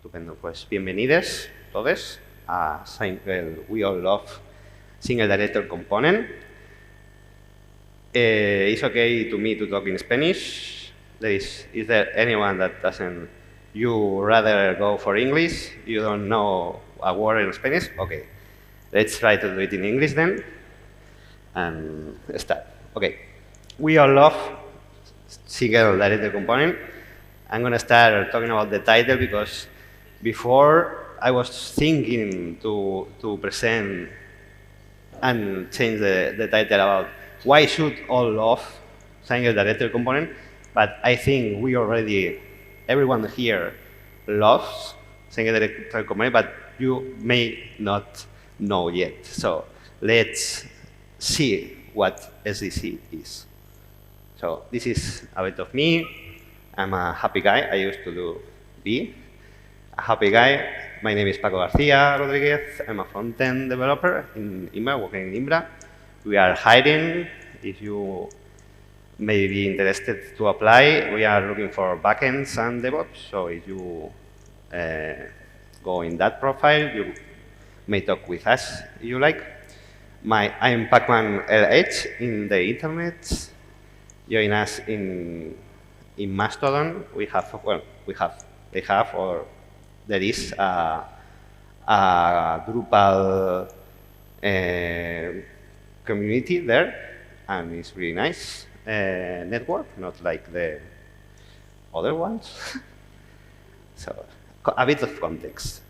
Estupendo. Pues bienvenidos todos a We All Love Single Director Component. It's okay to me to talk in Spanish. Is there anyone that doesn't, you rather go for English? You don't know a word in Spanish? Okay, let's try to do it in English then. And start. Okay, we all love single director component. I'm going to start talking about the title because before I was thinking to present and change the title about why should all love single director component, but I think we already, everyone here loves single director component, but you may not know yet. So let's see what SDC is. So this is a bit of me. I'm a happy guy. I used to be a happy guy. My name is Pako García Rodríguez. I'm a front-end developer in Imbra, working in Imbra. We are hiring. If you may be interested to apply, we are looking for backends and DevOps. So if you go in that profile, you may talk with us if you like. I'm Pacman LH in the internet. Join us in Mastodon. There is a Drupal community there, and it's really nice network, not like the other ones. So a bit of context.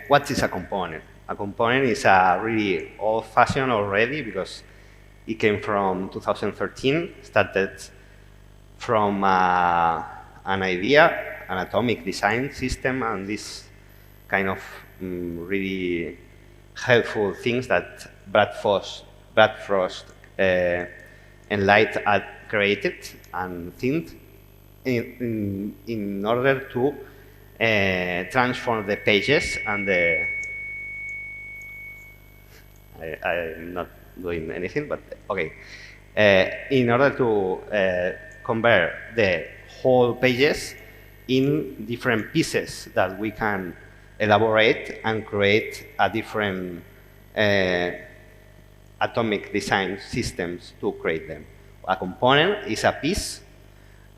What is a component? A component is a really old-fashioned already because it came from 2013, started from an idea, an atomic design system, and this kind of really helpful things that Brad Frost and Light had created and think in order to transform the pages and the I'm not doing anything, but okay. In order to convert the whole pages in different pieces that we can elaborate and create a different atomic design systems to create them. A component is a piece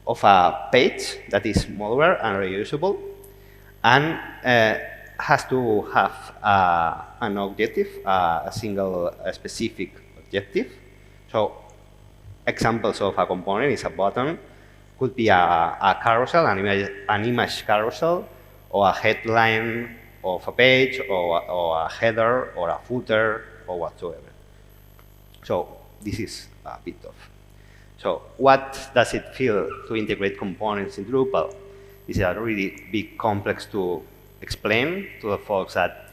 of a page that is modular and reusable and has to have an objective, a single specific objective. So examples of a component is a button, could be a carousel, an image carousel, or a headline of a page, or a header, or a footer, or whatsoever. So this is a bit of. So what does it feel to integrate components in Drupal? This is a really big complex to explain to the folks that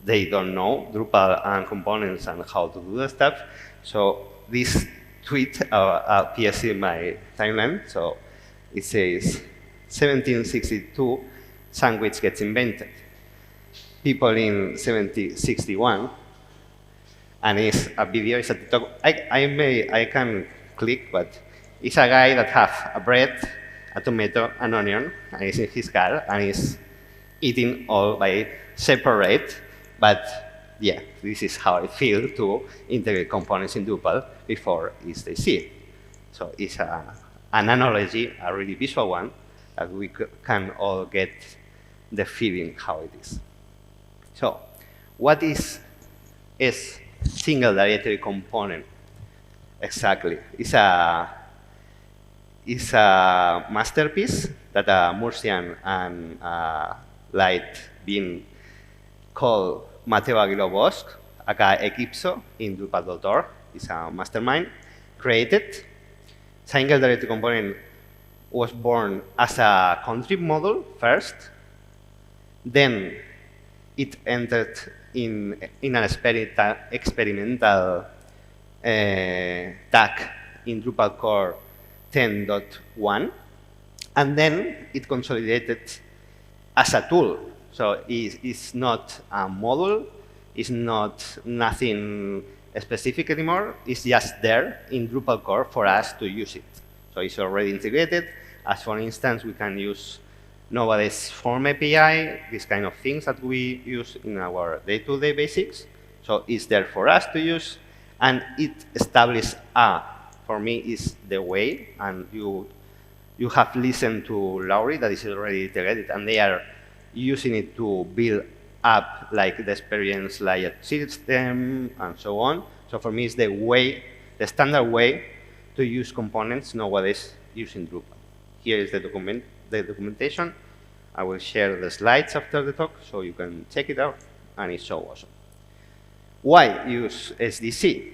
they don't know Drupal and components and how to do the stuff. So this tweet appears in my timeline. So it says, 1762, sandwich gets invented. People in 1761, and it's a video, it's a TikTok. I can click, but it's a guy that have a bread, a tomato, an onion, and he's in his car, and he's eating all by separate, but yeah, this is how I feel to integrate components in Drupal before SDC. So it's an analogy, a really visual one, that we can all get the feeling how it is. So what is single directory component? Exactly. It's a masterpiece that Murcian and Light being called Mateo Aguilo Bosch, aka Eclipso, in Drupal.org. It's a mastermind created. Single directory component was born as a contrib module first. Then it entered in an experimental tag in Drupal core 10.1, and then it consolidated as a tool. So it's not a module, it's not nothing specific anymore, it's just there in Drupal core for us to use it. So it's already integrated. As for instance, we can use Nobody's form API, these kind of things that we use in our day-to-day basics. So it's there for us to use, and it establishes for me, is the way, and you have listened to Laurie, that is already integrated, and they are using it to build up like the experience layer system and so on. So for me, it's the way, the standard way to use components nowadays using Drupal. Here is the documentation. I will share the slides after the talk, so you can check it out, and it's so awesome. Why use SDC?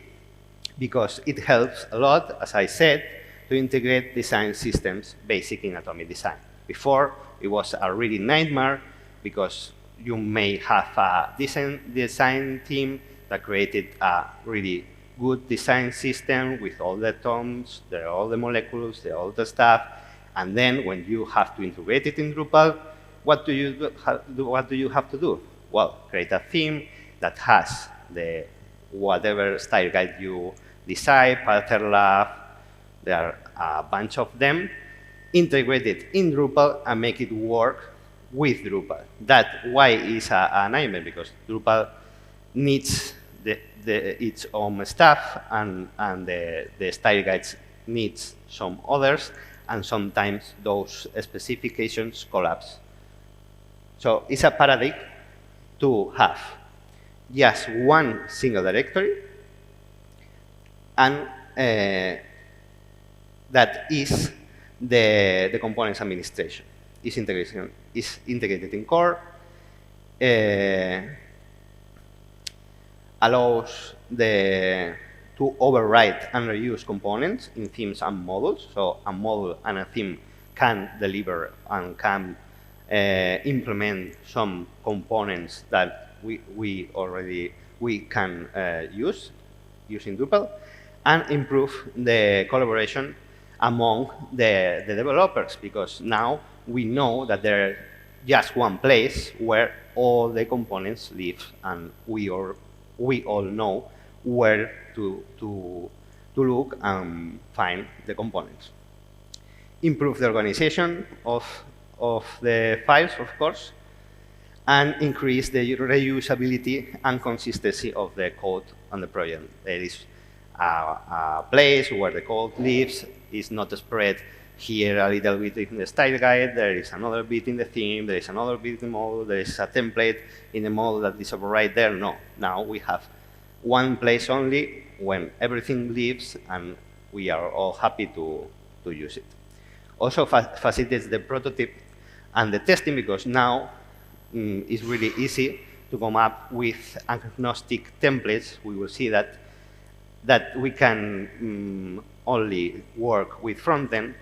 Because it helps a lot, as I said, to integrate design systems basic in atomic design. Before, it was a really nightmare because you may have a design team that created a really good design system with all the atoms, all the molecules, all the stuff, and then when you have to integrate it in Drupal, what do you have to do? Well, create a theme that has the whatever style guide you decide, pattern lab, there are a bunch of them, integrate it in Drupal and make it work with Drupal. That's why it's a nightmare, because Drupal needs its own stuff, and the style guides needs some others, and sometimes those specifications collapse. So it's a paradigm to have just one single directory, and that is the components administration. It's integrated in core, allows to override and reuse components in themes and modules. So a module and a theme can deliver and can implement some components that we can use using Drupal, and improve the collaboration among the developers, because now we know that there's just one place where all the components live, and we all know where to look and find the components. Improve the organization of the files, of course, and increase the reusability and consistency of the code on the project. There is a place where the code lives, is not spread here a little bit in the style guide, there is another bit in the theme, there is another bit in the model, there is a template in the model that is right there. No, now we have one place only when everything lives, and we are all happy to use it. Also facilitates the prototype and the testing, because now it's really easy to come up with agnostic templates. We will see that we can only work with frontend,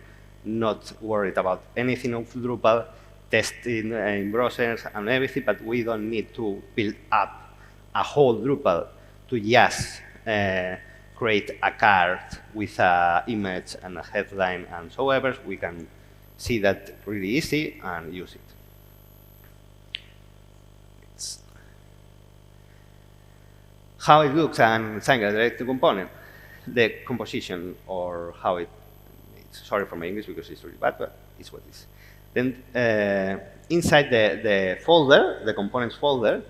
not worried about anything of Drupal, testing in browsers and everything, but we don't need to build up a whole Drupal to just create a card with an image and a headline and so ever. We can see that really easy and use it. How it looks and assign a direct component, the composition, or how it's, sorry for my English because it's really bad, but it's what it is. Then inside the folder, the components folder,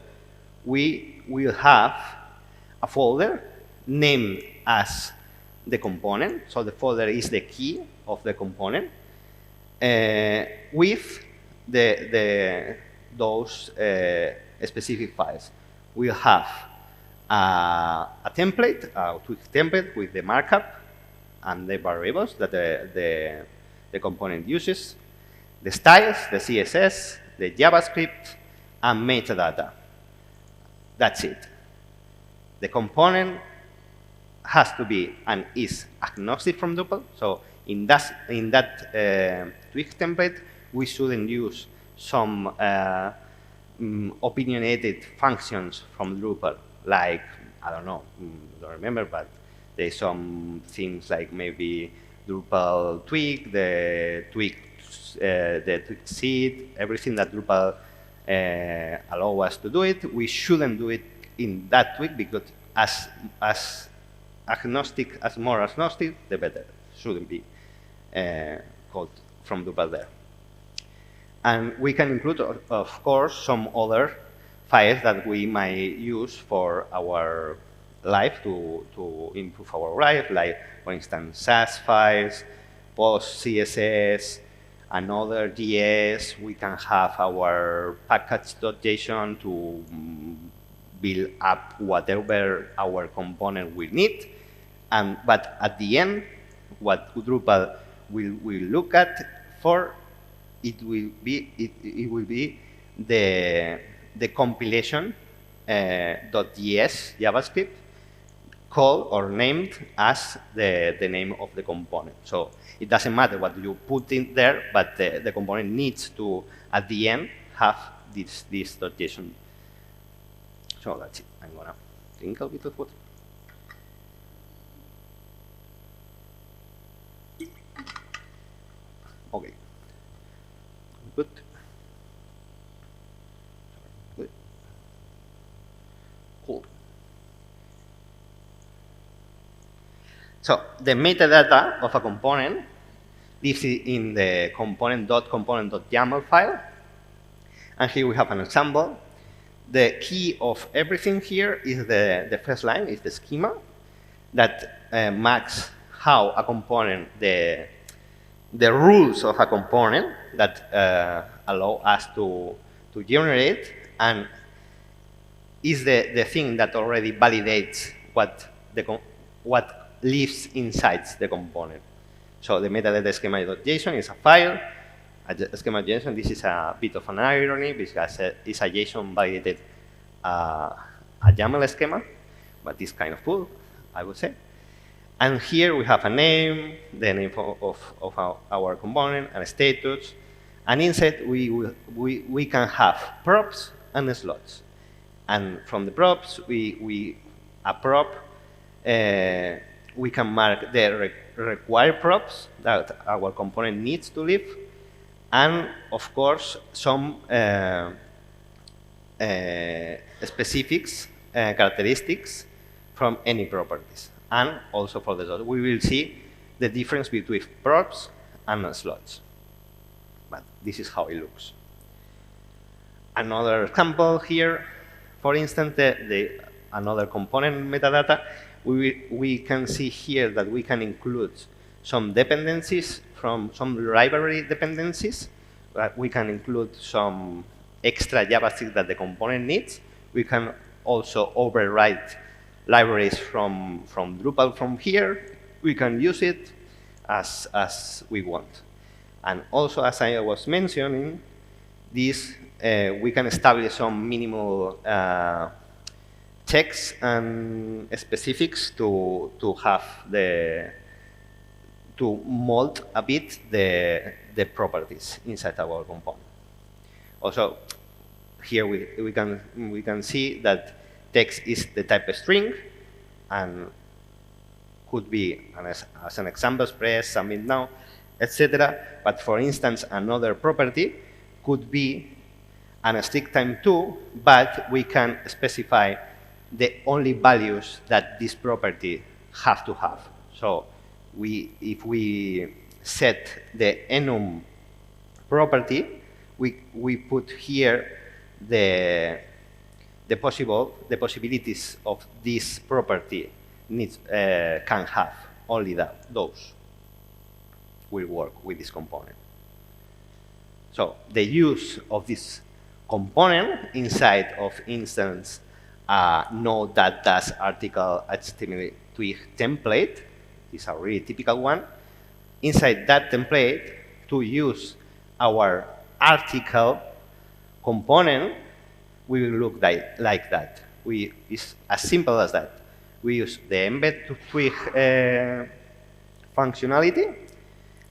we will have a folder named as the component. So the folder is the key of the component with those specific files. We'll have a template, a Twig template with the markup and the variables that the component uses, the styles, the CSS, the JavaScript, and metadata. That's it. The component has to be and is agnostic from Drupal. So in that Twig template, we shouldn't use some opinionated functions from Drupal, like, I don't know, don't remember, but there's some things like maybe Drupal Twig, the Twig seed, everything that Drupal allow us to do it. We shouldn't do it in that Twig, because as agnostic, as more agnostic, the better. Shouldn't be called from Drupal there. And we can include, of course, some other files that we might use for our life to improve our life, like, for instance, SAS files, post CSS, another JS. We can have our package.json to build up whatever our component will need. But at the end, what Drupal will look at for, it will be the compilation .js JavaScript called or named as the name of the component. So it doesn't matter what you put in there, but the component needs to, at the end, have this .json. So that's it. I'm gonna drink a bit of water. Okay. Good. Good. Cool. So the metadata of a component lives in the component.component.yaml file. And here we have an example. The key of everything here is the first line, is the schema that maps how a component, the rules of a component that allow us to generate, and is the thing that already validates what lives inside the component. So the metadata schema.json is a file. A schema.json, this is a bit of an irony because it's a JSON validated a YAML schema, but it's kind of cool, I would say. And here we have a name, the name of our component, and a status. And inside we can have props and slots. And from the props, a prop, we can mark the required props that our component needs to live, and of course some specifics, characteristics from any properties. And also for the slot, we will see the difference between props and slots. But this is how it looks. Another example here, for instance, another component metadata. We can see here that we can include some dependencies from some library dependencies. We can include some extra JavaScript that the component needs. We can also override libraries from Drupal from here. We can use it as we want. And also, as I was mentioning, this we can establish some minimal checks and specifics to have to mold a bit the properties inside our component. Also, here we can see that text is the type of string, and could be, as an example, express, submit now, etc. But for instance, another property could be an strict time too, but we can specify the only values that this property have to have. So if we set the enum property, we put here the possibilities of this property can have only those will work with this component. So the use of this component inside of instance node that does article HTML twig template is a really typical one. Inside that template, to use our article component, we will look like that. It's as simple as that. We use the embed to twig functionality,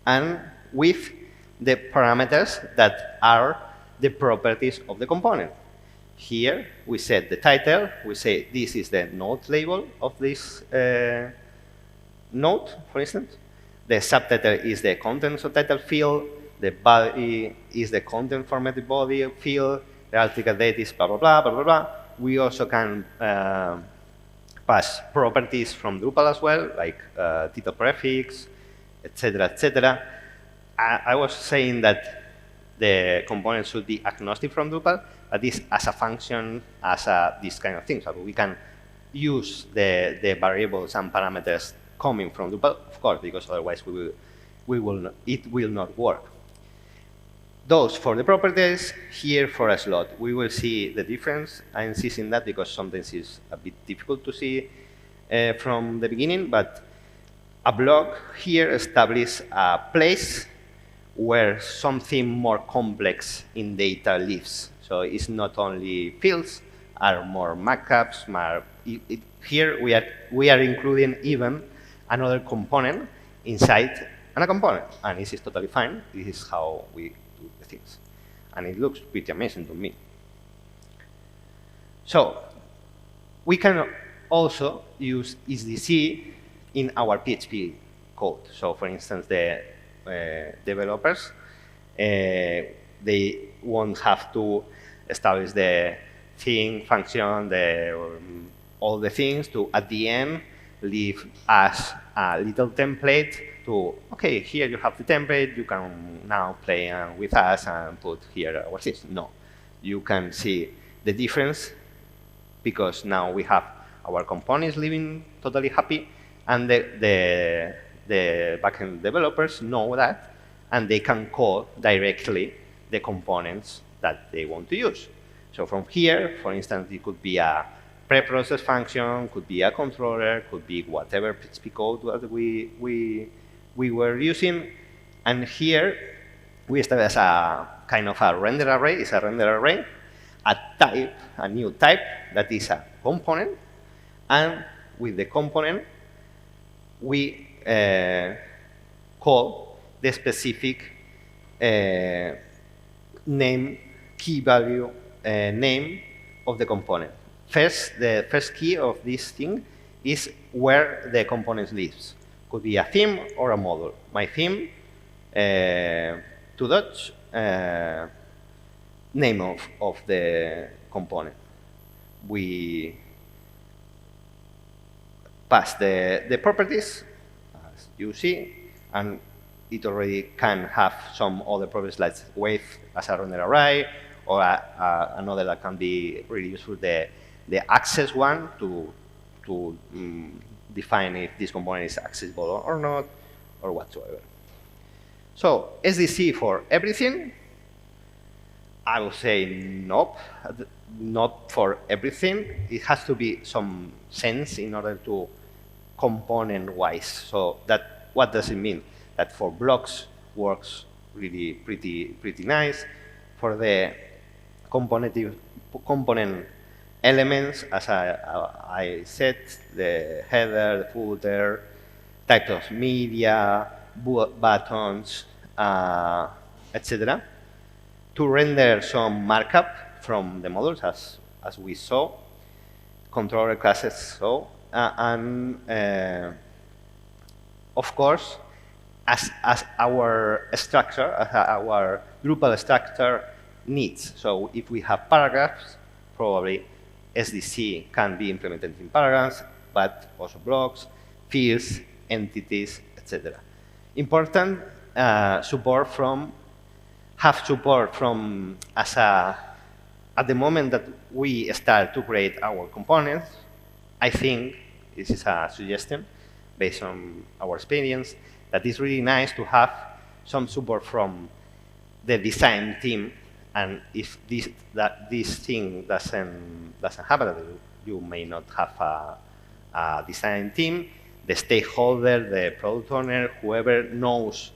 and with the parameters that are the properties of the component. Here, we set the title. We say this is the node label of this node, for instance. The subtitle is the content subtitle field. The body is the content formatted body field. The article date is blah, blah, blah, blah, blah, blah. We also can pass properties from Drupal as well, like title prefix, etc., etc. I was saying that the component should be agnostic from Drupal, but this as a function, as this kind of thing. So we can use the variables and parameters coming from Drupal, of course, because otherwise it will not work. Those for the properties, here for a slot. We will see the difference. I'm insisting that because sometimes it's a bit difficult to see from the beginning, but a block here establishes a place where something more complex in data lives. So it's not only fields, are more markups. Here we are including even another component inside a component, and this is totally fine. This is how we do the things, and it looks pretty amazing to me. So we can also use SDC in our PHP code. So for instance, the developers, they won't have to establish the thing, function, all the things to, at the end, leave us a little template to, okay, here you have the template, you can now play with us and put here our system. No, you can see the difference because now we have our components living totally happy, and the backend developers know that, and they can call directly the components that they want to use. So from here, for instance, it could be a preprocess function, could be a controller, could be whatever PHP code that we were using. And here, we establish a kind of a render array. It's a render array, a new type that is a component. And with the component, we call the specific name, key value name of the component. The first key of this thing is where the component lives. Could be a theme or a module. My theme, two dots, name of the component. We pass the properties, as you see, and it already can have some other properties like wave as a render array, or another that can be really useful, the access one to define if this component is accessible or not, or whatsoever. So SDC for everything, I would say nope, not for everything. It has to be some sense in order to component-wise. So that, what does it mean? That for blocks works really pretty nice. For the component elements, as I said, the header, the footer, types of media, buttons, etc. To render some markup from the modules, as we saw, controller classes saw, and of course, as our structure, as our Drupal structure needs. So if we have paragraphs, probably SDC can be implemented in paragraphs, but also blocks, fields, entities, etc. Important support from at the moment that we start to create our components. I think this is a suggestion based on our experience, that it's really nice to have some support from the design team. And if this thing doesn't happen, you may not have a design team. The stakeholder, the product owner, whoever knows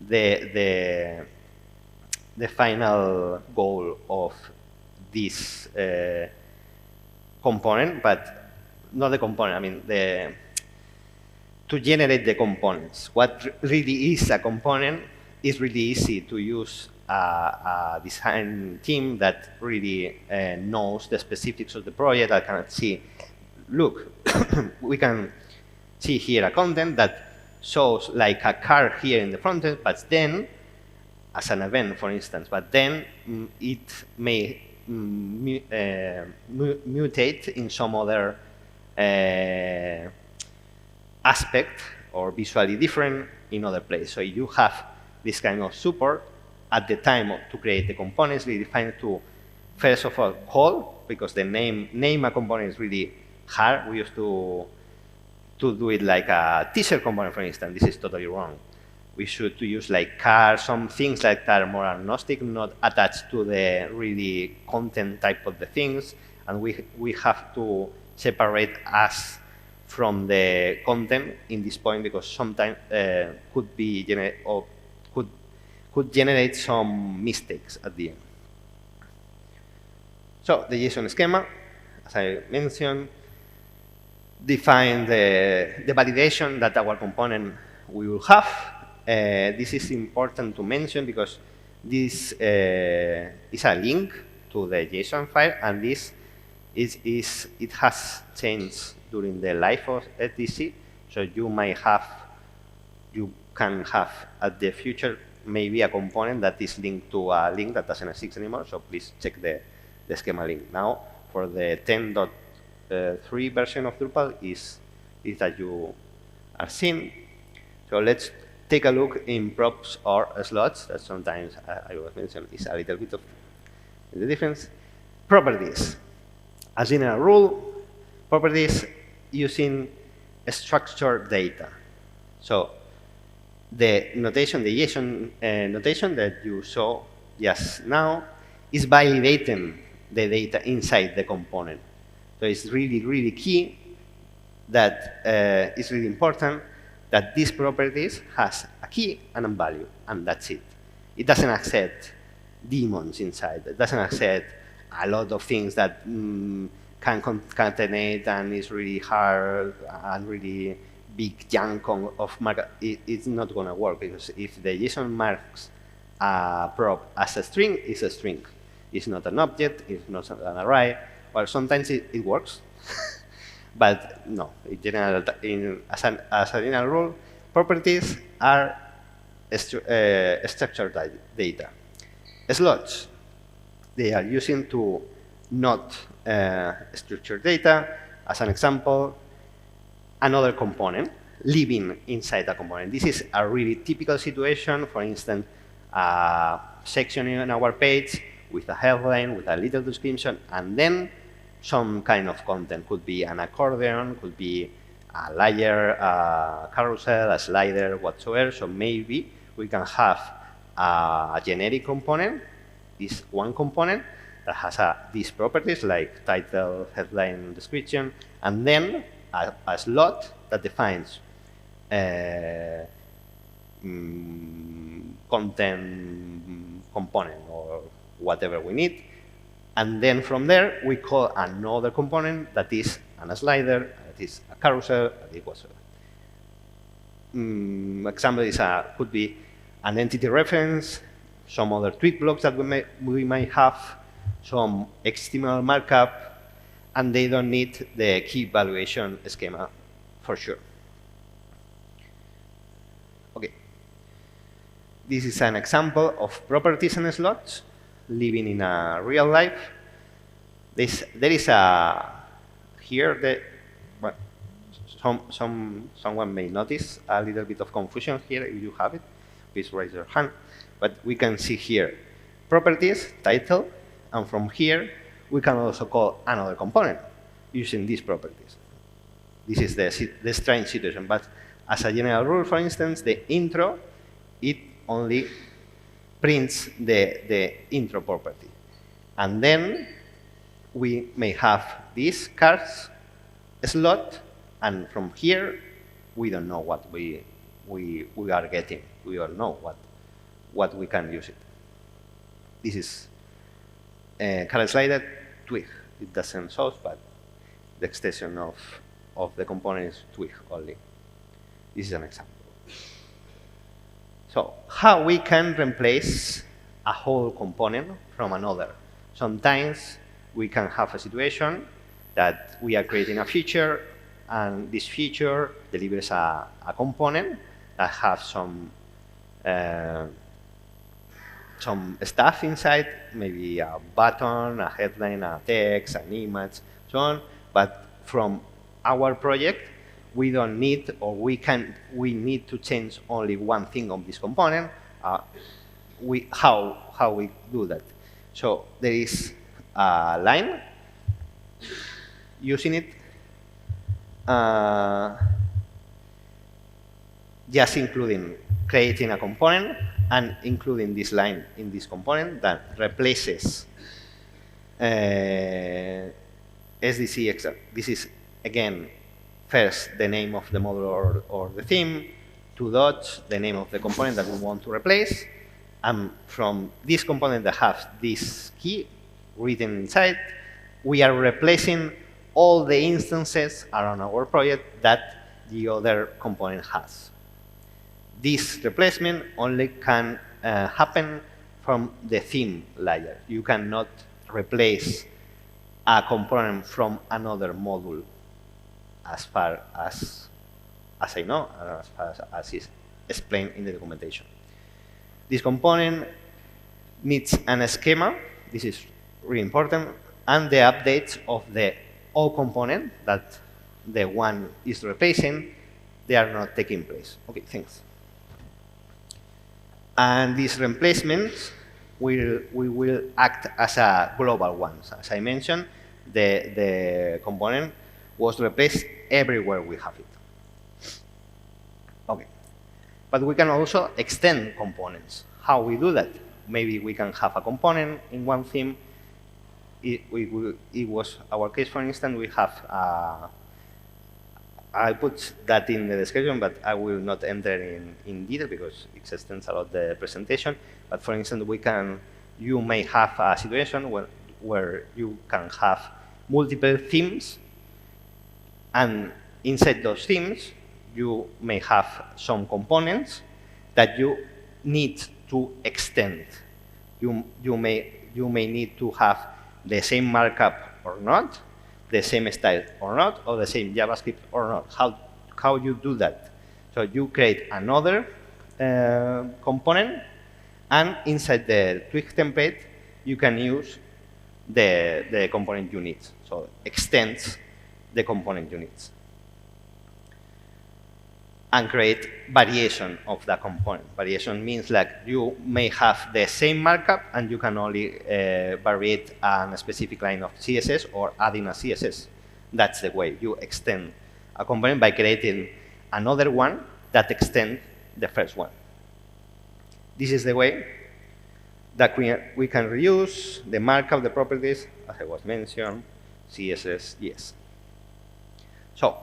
the final goal of this component, but not the component. I mean to generate the components. What really is a component is really easy to use. A design team that really knows the specifics of the project. I can see, look, we can see here a content that shows like a car here in the front end, but then, as an event, for instance, but then it may mutate in some other aspect or visually different in other place. So you have this kind of support. at the time to create the components, we define to, first of all, call, because the name a component is really hard. We used to do it like a teaser component, for instance. This is totally wrong. We should use like car, some things like that are more agnostic, not attached to the really content type of the things. And we have to separate us from the content in this point, because sometimes could generate some mistakes at the end. So the JSON schema, as I mentioned, define the validation that our component will have. This is important to mention because this is a link to the JSON file, and this it has changed during the life of SDC. So you can have at the future maybe a component that is linked to a link that doesn't exist anymore. So please check the schema link. Now for the 10.3 version of Drupal is that you are seeing. So let's take a look in props or slots that sometimes I was mentioned is a little bit of the difference. Properties. As general rule, properties using structured data. So the notation, the JSON notation that you saw just now is validating the data inside the component. So it's really, really key that it's really important that these properties has a key and a value, and that's it. It doesn't accept daemons inside. It doesn't accept a lot of things that can concatenate and is really hard and really big chunk of markup. It's not going to work, because if the JSON marks a prop as a string, it's a string. It's not an object, it's not an array. Well, sometimes it works, but no. In general, as a general rule, properties are structured data. Slots, they are using to not structured data. As an example, another component living inside a component. This is a really typical situation. For instance, a section in our page with a headline, with a little description, and then some kind of content. Could be an accordion, could be a layer, a carousel, a slider, whatsoever. So maybe we can have a generic component, this one component that has these properties like title, headline, description, and then a slot that defines content component or whatever we need. And then from there, we call another component that is a slider, that is a carousel, that is whatsoever. Example is could be an entity reference, some other tweet blocks that we might have, some HTML markup, and they don't need the key valuation schema for sure. Okay. This is an example of properties and slots living in a real life. There is here well, someone may notice a little bit of confusion here. If you have it, please raise your hand. But we can see here properties, title, and from here we can also call another component using these properties. This is the strange situation. But as a general rule, for instance, the intro, it only prints the intro property. And then we may have this cards slot, and from here we don't know what we are getting. We don't know what we can use it. This is card slider twig. It doesn't show, but the extension of the component is twig only. This is an example. So how we can replace a whole component from another? Sometimes we can have a situation that we are creating a feature, and this feature delivers a component that has some stuff inside, maybe a button, a headline, a text, an image, so on. But from our project, we don't need, or we need to change only one thing of this component. how we do that. So there is a line using it just including creating a component and including this line in this component that replaces SDC. This is, again, first the name of the module or the theme, 2 dots, the name of the component that we want to replace, and from this component that has this key written inside, we are replacing all the instances around our project that the other component has. This replacement only can happen from the theme layer. You cannot replace a component from another module as far as I know, as far as is explained in the documentation. This component needs an schema. This is really important. And the updates of the old component that the one is replacing, they are not taking place. OK, thanks. And these replacements we will act as a global ones. As I mentioned, the component was replaced everywhere we have it. OK. But we can also extend components. How we do that? Maybe we can have a component in one theme. It was our case, for instance, we have I put that in the description, but I will not enter in detail because it extends a lot the presentation. But for instance, you may have a situation where you can have multiple themes, and inside those themes, you may have some components that you need to extend. You may need to have the same markup or not, the same style or not, or the same JavaScript or not. How you do that? So you create another component, and inside the Twig template, you can use the component you need. So extends the component you need. And create variation of the component. Variation means like you may have the same markup and you can only variate a specific line of CSS or adding a CSS. That's the way you extend a component, by creating another one that extends the first one. This is the way that we can reuse the markup, the properties, as I was mentioned, CSS, yes. So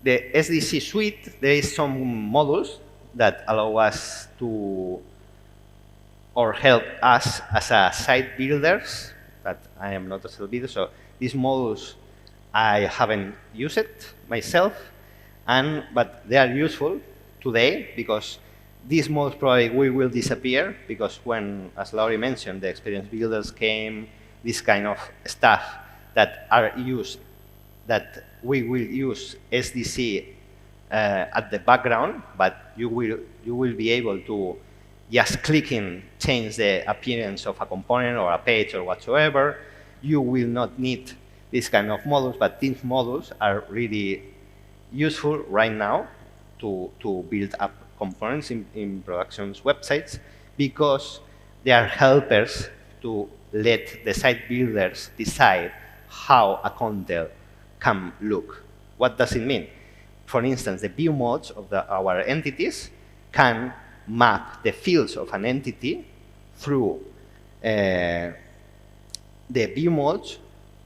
the SDC suite, there is some modules that allow us to, or help us as a site builders, but I am not a site builder, so these modules I haven't used it myself, but they are useful today because these modules probably will disappear because when, as Laurie mentioned, the experience builders came, this kind of stuff that are used, that we will use SDC at the background, but you will be able to just clicking change the appearance of a component or a page or whatsoever. You will not need this kind of modules, but these modules are really useful right now to build up components in production's websites because they are helpers to let the site builders decide how a content can look. What does it mean? For instance, the view modes of our entities can map the fields of an entity through the view modes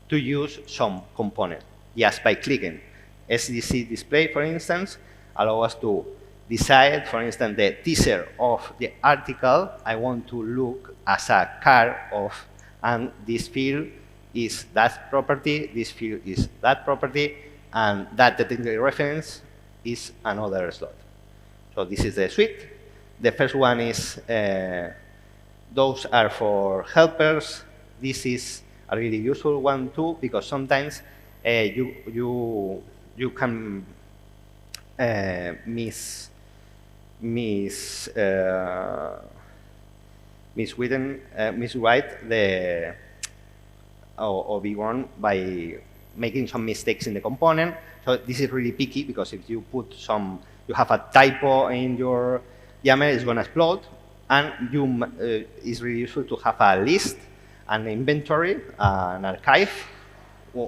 to use some component just by clicking. SDC display, for instance, allows us to decide, for instance, the teaser of the article I want to look as a card of, and this field is that property, this field is that property, and that technical reference is another slot. So this is the suite. The first one is, those are for helpers. This is a really useful one too, because sometimes you can miswrite the or be wrong by making some mistakes in the component. So this is really picky because if you put you have a typo in your YAML, it's going to explode. And it's really useful to have a list, an inventory, an archive,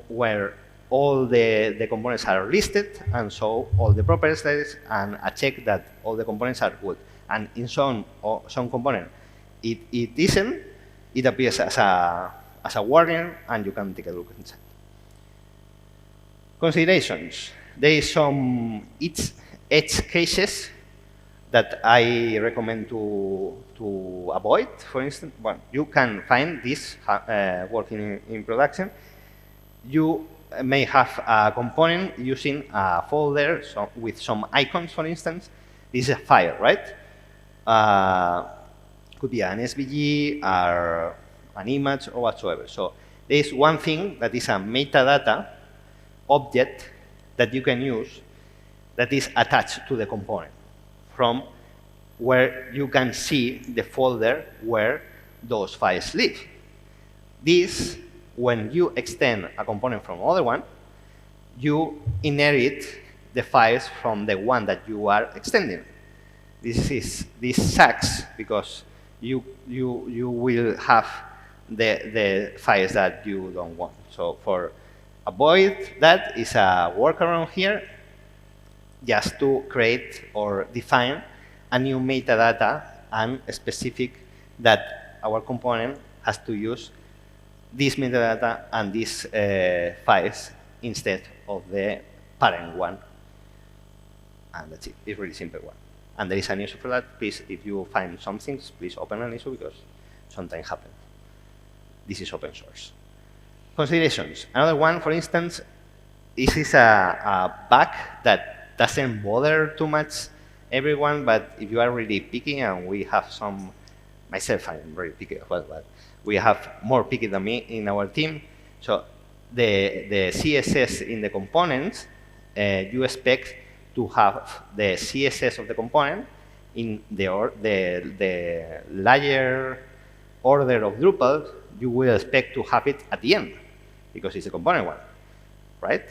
where all the components are listed, and so all the properties, and a check that all the components are good. And in some component, it isn't. It appears as a warning, and you can take a look inside. Considerations. There is some edge cases that I recommend to avoid. For instance, well, you can find this working in production. You may have a component using a folder with some icons, for instance. This is a file, right? Could be an SVG or an image or whatsoever. So there is one thing that is a metadata object that you can use that is attached to the component, from where you can see the folder where those files live. This, when you extend a component from another one, you inherit the files from the one that you are extending. This sucks because you will have the files that you don't want. So for avoid that is a workaround here, just to create or define a new metadata and specific that our component has to use this metadata and these files instead of the parent one. And that's it. It's a really simple one. And there is an issue for that. Please, if you find some things, please open an issue because sometimes happens. This is open source. Considerations. Another one, for instance, this is a bug that doesn't bother too much everyone, but if you are really picky, and we have some, myself, I'm very picky as well, but we have more picky than me in our team. So the CSS in the components, you expect to have the CSS of the component in the layer order of Drupal. You will expect to have it at the end because it's a component one, right?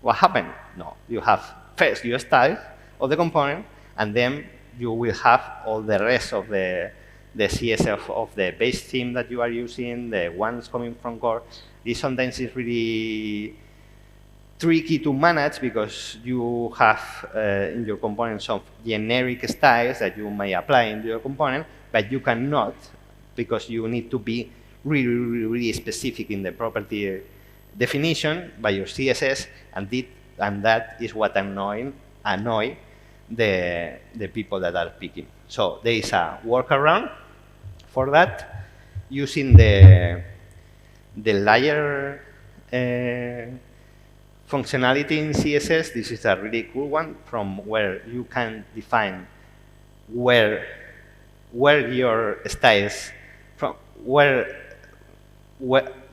What happened? No, you have first your style of the component, and then you will have all the rest of the CSS of the base theme that you are using, the ones coming from core. This sometimes is really tricky to manage because you have in your component some generic styles that you may apply into your component, but you cannot because you need to be really specific in the property definition by your CSS, and that is what annoy the people that are picking. So there is a workaround for that using the layer functionality in CSS. This is a really cool one from where you can define where your styles from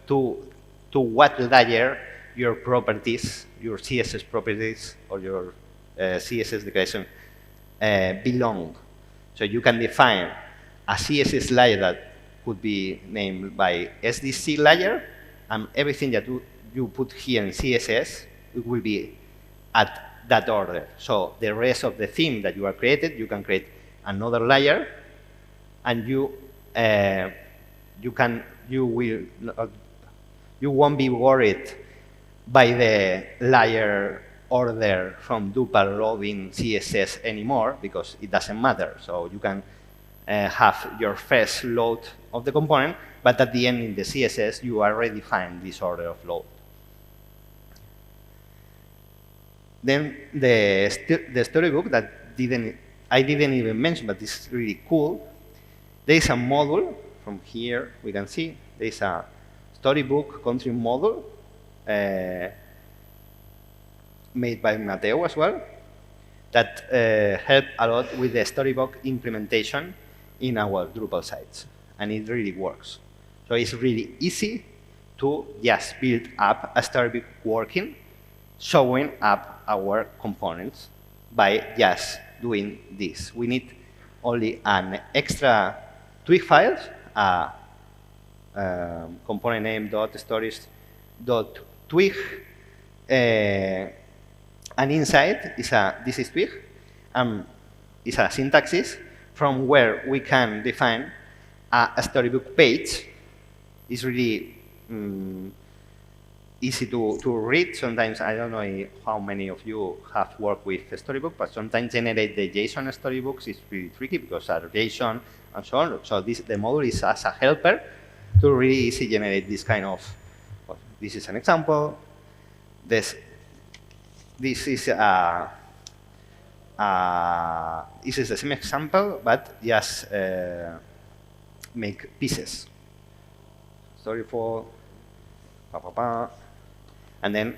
to what layer your properties, your CSS properties or your CSS declaration belong. So you can define a CSS layer that could be named by SDC layer, and everything that you put here in CSS, it will be at that order. So the rest of the theme that you are created, you can create another layer, and you won't be worried by the layer order from Drupal loading CSS anymore because it doesn't matter. So you can have your first load of the component, but at the end in the CSS you already define this order of load. Then the storybook that I didn't even mention, but it's really cool. There is a module from here. We can see there is a storybook country module made by Mateo as well that helped a lot with the storybook implementation in our Drupal sites, and it really works. So it's really easy to just build up a storybook working, showing up our components by just doing this. We need only an extra twig file, component name .stories.twig, and inside is this is twig, is a syntaxes from where we can define a storybook page is really easy to read. Sometimes, I don't know how many of you have worked with a storybook, but sometimes generate the JSON storybooks is really tricky because are JSON and so on. So the module is as a helper to really easy generate this kind of, well, this is an example. This is the same example, but just make pieces. Story for, and then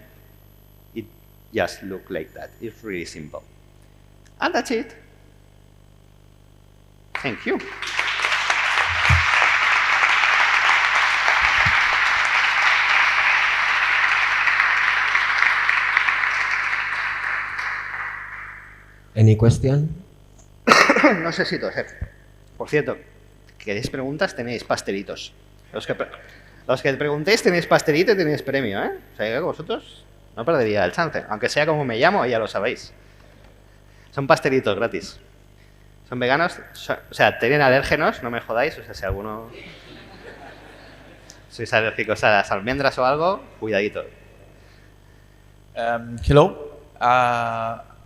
it just look like that. It's really simple. And that's it. Thank you. Any question? No sé si toser. Por cierto, ¿queréis preguntas? Tenéis pastelitos. Los que preguntéis tenéis pastelito y tenéis premio, ¿eh? O sea que vosotros no perdería el chance. Aunque sea como me llamo, ya lo sabéis. Son pastelitos gratis. Son veganos, o sea, tienen alérgenos, no me jodáis. O sea, si alguno sois alérgicos a las almendras o algo, cuidadito. Hello.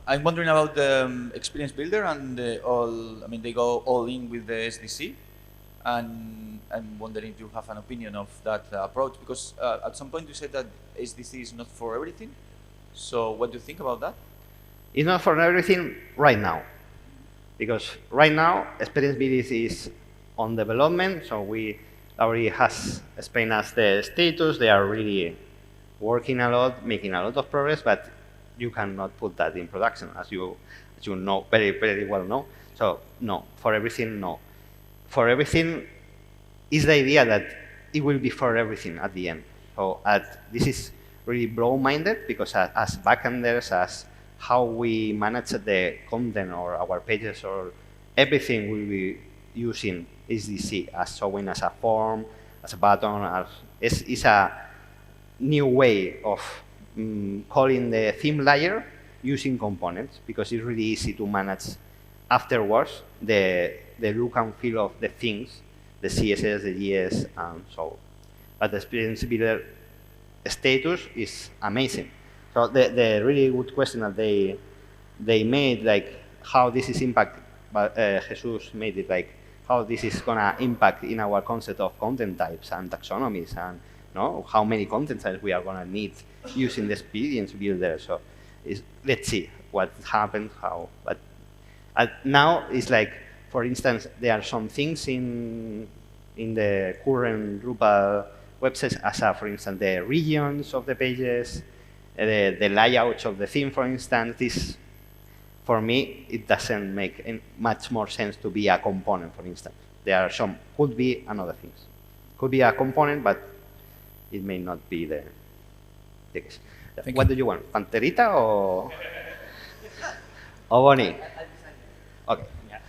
I'm wondering about the experience builder and they go all in with the SDC, and I'm wondering if you have an opinion of that approach, because at some point you said that SDC is not for everything. So what do you think about that? It's not for everything right now, because right now experience builder is on development, so we already has Spain as the status. They are really working a lot, making a lot of progress, but you cannot put that in production, as you know, very well know. So no, for everything, no. For everything is the idea that it will be for everything at the end. So this is really broad-minded, because as backenders, as how we manage the content or our pages or everything will be using SDC as showing as a form, as a button, as is a new way of calling the theme layer using components, because it's really easy to manage afterwards the look and feel of the things, the CSS, the GS, and so on. But the experience builder status is amazing. So the really good question that they made, like how this is impact, but Jesus made it like how this is gonna impact in our concept of content types and taxonomies, and how many content types we are gonna need using the experience builder. So let's see what happens, how. But now it's like, for instance, there are some things in the current Drupal websites, as for instance, the regions of the pages, the layouts of the theme, for instance. This, for me, it doesn't make much more sense to be a component, for instance. There are some, could be another things. Could be a component, but it may not be the case. What do you want? Panterita or Bonnie? Okay. Yeah.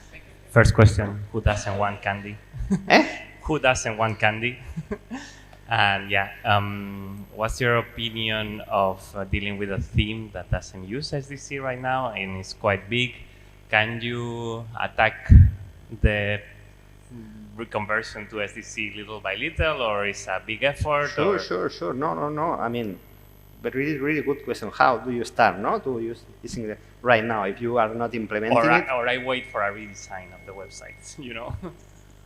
First question, who doesn't want candy? Who doesn't want candy? And yeah, what's your opinion of dealing with a theme that doesn't use SDC right now and is quite big? Can you attack the reconversion to SDC little by little, or is a big effort? Sure. No. I mean, but really good question. How do you start, to use using right now if you are not implementing it? Or I wait for a redesign of the website,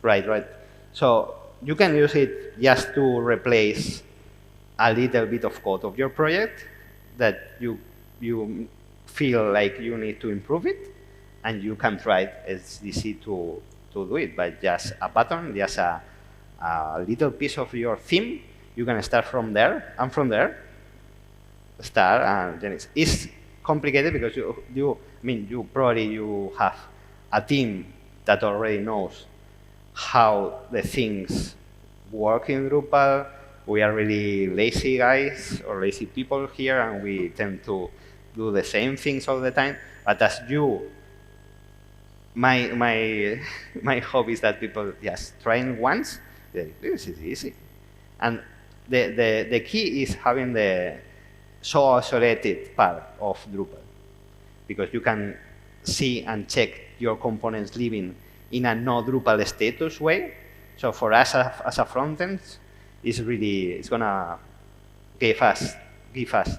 Right. So you can use it just to replace a little bit of code of your project that you feel like you need to improve it, and you can try SDC to do it by just a button, just a little piece of your theme. You can start from there, and from there start, and then it's complicated because you probably have a team that already knows how the things work in Drupal. We are really lazy guys or lazy people here, and we tend to do the same things all the time. But as my hope is that people just trying once, this is easy. And the key is having the so isolated part of Drupal, because you can see and check your components living in a no Drupal status way. So for us as a front end, it's gonna give us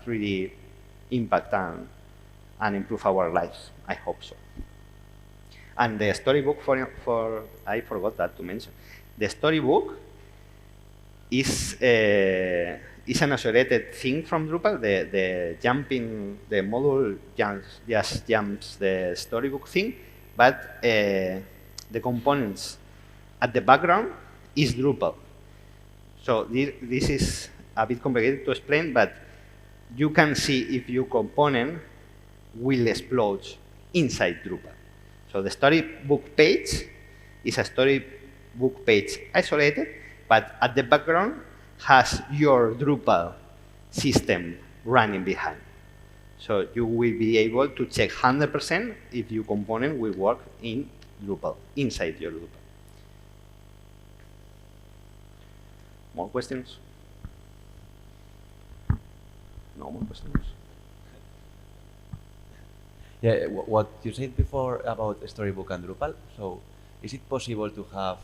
really impact and improve our lives. I hope so. And the storybook for I forgot that to mention. The storybook is an isolated thing from Drupal. The module just jumps the storybook thing, but the components at the background is Drupal. So this is a bit complicated to explain, but you can see if your component will explode inside Drupal. So the storybook page is a storybook page isolated, but at the background has your Drupal system running behind. So you will be able to check 100% if your component will work in Drupal, inside your Drupal. More questions? No more questions? Yeah, what you said before about Storybook and Drupal, so is it possible to have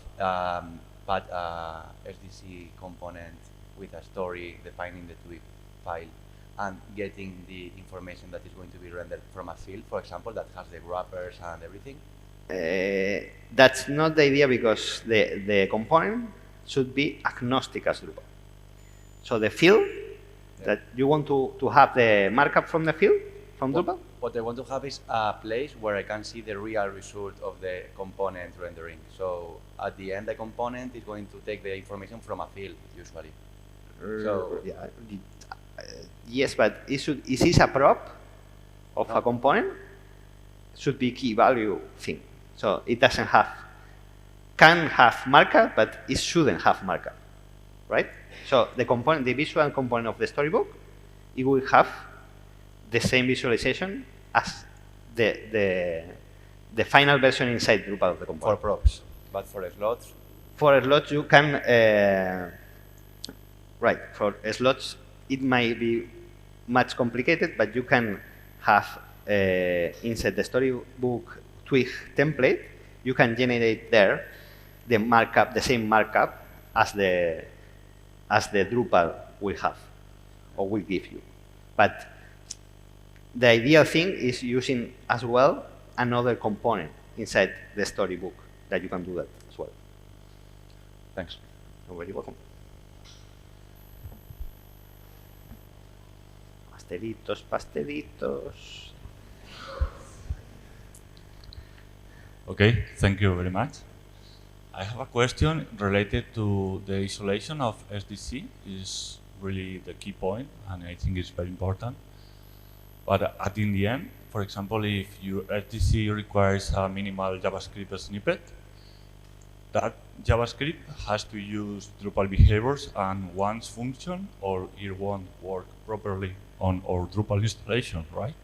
SDC component with a story defining the tweak file and getting the information that is going to be rendered from a field, for example, that has the wrappers and everything? That's not the idea, because the component should be agnostic as Drupal. So the field that you want to have the markup from the field, from Drupal? What I want to have is a place where I can see the real result of the component rendering. So at the end, the component is going to take the information from a field, usually. So yeah, yes, but is this a prop of a component? Should be key value thing. So it can have markup, but it shouldn't have markup, right? So the visual component of the storybook, it will have the same visualization as the final version inside Drupal of the component. for props, but for slots? For slots, you can, right, for slots, it might be much complicated, but you can have inside the storybook twig template, you can generate there the markup, the same markup as the Drupal will have or will give you. But the ideal thing is using as well another component inside the storybook that you can do that as well. Thanks. You're very welcome. Pastelitos. Okay, thank you very much. I have a question related to the isolation of SDC. Is really the key point, and I think it's very important. But in the end, for example, if your SDC requires a minimal JavaScript snippet, that JavaScript has to use Drupal behaviors and once function, or it won't work properly on our Drupal installation, right?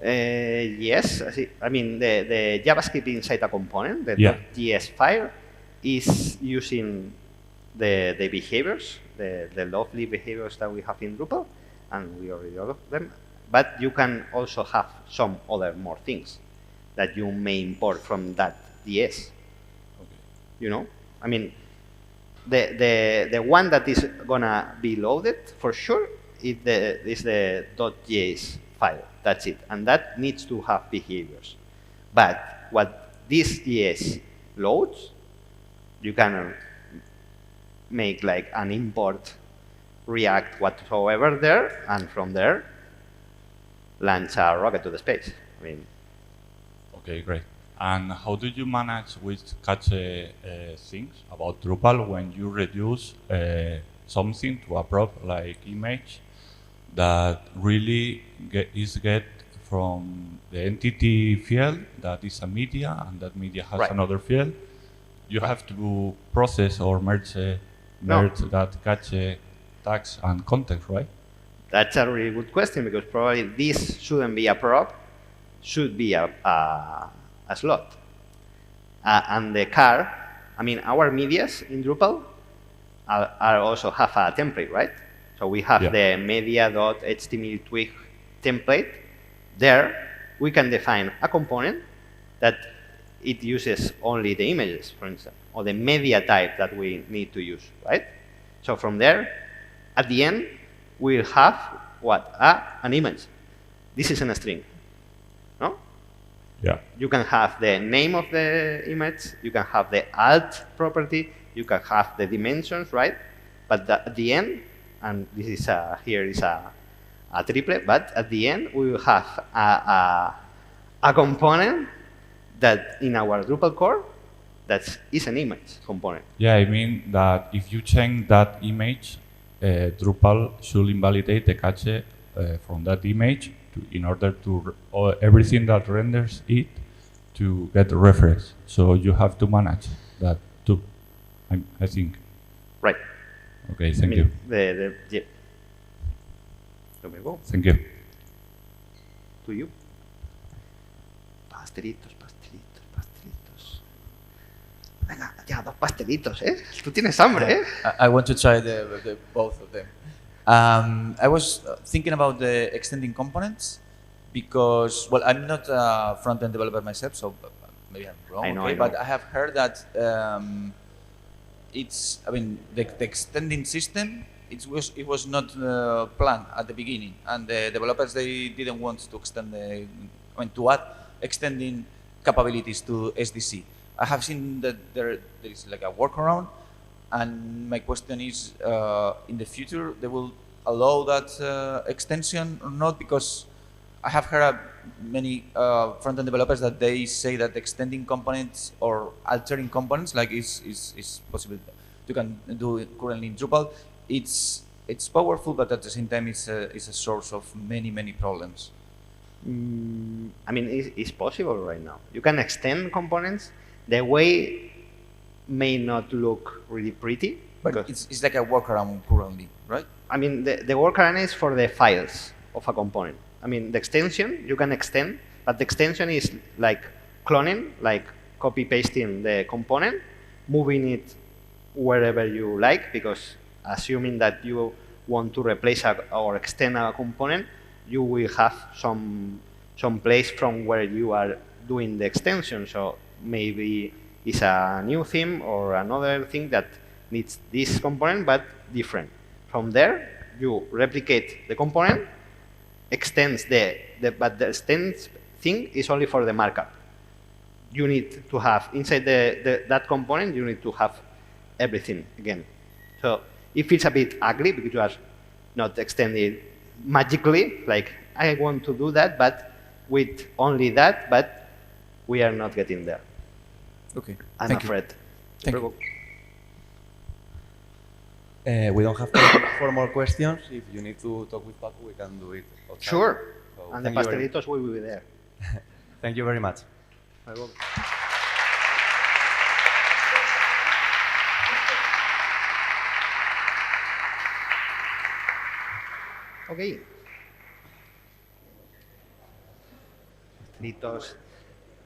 Yes, I mean the JavaScript inside a component, the Yeah. .js file, is using the behaviors, the lovely behaviors that we have in Drupal, and we already all of them. But you can also have some other more things that you may import from that JS. Okay. You know, I mean, the one that is gonna be loaded for sure is the .js file. That's it, and that needs to have behaviors. But what this JS loads, you can make like an import React whatsoever there, and from there launch a rocket to the space. I mean, Okay, great. And how do you manage with cache things about Drupal when you reduce something to a prop like image that really is get from the entity field that is a media, and that media has Right. another field? You have to process or merge that cache tags and context, right? that's a really good question, because probably this shouldn't be a prop, should be a slot. And the car, I mean, our medias in Drupal are also have a template, right? So we have the media.html twig template. There, we can define a component that it uses only the images, for instance, or the media type that we need to use, right? So from there, at the end, we'll have what? An image. This is a string, no? Yeah. You can have the name of the image, you can have the alt property, you can have the dimensions, right? But at the end, and this is here is a triplet, but at the end, we will have a component that in our Drupal core, that is an image component. Yeah, I mean that if you change that image, Drupal should invalidate the cache from that image in order to everything that renders it to get the reference. So you have to manage that too, I think. Right. Okay, thank you. Yeah. Let me go Thank you. to you. Pastelitos, pastelitos, pastelitos. Venga, ya, 2 pastelitos, ¿eh? Tú tienes hambre, ¿eh? I want to try the both of them. I was thinking about the extending components because, well, I'm not a front-end developer myself, so maybe I'm wrong. I know, okay? I know. But I have heard that the extending system, it was not planned at the beginning, and the developers, they didn't want to extend to add extending capabilities to SDC. I have seen that there is like a workaround, and my question is, in the future, they will allow that extension or not? Because I have heard many front-end developers that they say that extending components or altering components, like is possible, you can do it currently in Drupal. It's powerful, but at the same time, it's a source of many problems. I mean, it's possible right now. You can extend components. The way may not look really pretty. But it's like a workaround currently, right? I mean, the workaround is for the files of a component. I mean, the extension, you can extend, but the extension is like cloning, like copy-pasting the component, moving it wherever you like, because assuming that you want to replace or extend a component, you will have some place from where you are doing the extension. So maybe it's a new theme or another thing that needs this component, but different. From there, you replicate the component, extends but the extends thing is only for the markup. You need to have, inside that component, you need to have everything again. So it feels a bit ugly because you are not extending magically, like I want to do that, but with only that, but we are not getting there. Okay. I'm afraid. Thank you. We don't have time for more questions. If you need to talk with Pako, we can do it outside. Sure. So And the pastelitos will be there. Thank you very much. Ok. Pastelitos.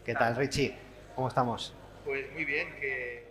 ¿Qué tal, Richie? ¿Cómo estamos? Pues muy bien, que